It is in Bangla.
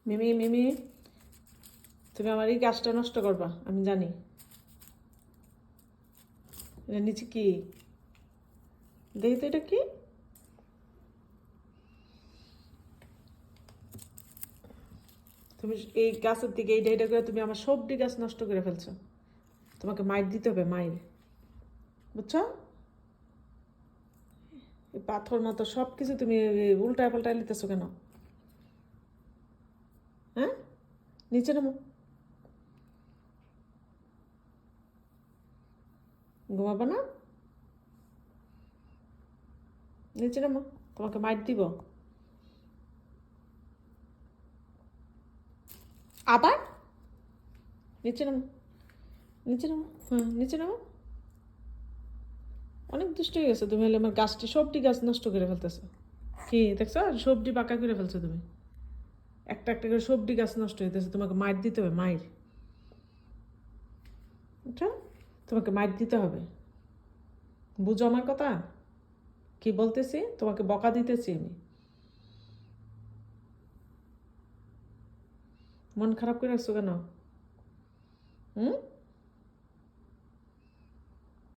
মিমি মিমি, তুমি আমার এই গাছটা নষ্ট করবা, আমি জানি। এটা নিচে কি দেখি তো, এটা কি? তুমি এই গাছের দিকে এইটা এটা করে তুমি আমার সবটি গাছ নষ্ট করে ফেলছো। তোমাকে মাইর দিতে হবে, মাইর, বুঝছো? এই পাথর মতো সব কিছু তুমি উল্টায় পাল্টায় নিতেছো কেন? হ্যাঁ, নিচে নামো। ঘুমাবো না? নিচে নামো, তোমাকে মাইর দিব। আবার নিচে নামো, নিচে নামো, হ্যাঁ নিচে নামো। অনেক দুষ্ট হয়ে গেছে তুমি, হলে আমার গাছটি সবটি গাছ নষ্ট করে ফেলতেছো। কি দেখছো, সবজি পাকা করে ফেলছো তুমি। একটা একটা করে সবজি গাছ নষ্ট হইতেছে, তোমাকে মাইর দিতে হবে, মাইর। বুঝছো? তোমাকে মাইর দিতে হবে, বুঝো আমার কথা? কি বলতেছি, তোমাকে বকা দিতেছি আমি। মন খারাপ করে রাখছো কেন? হুম?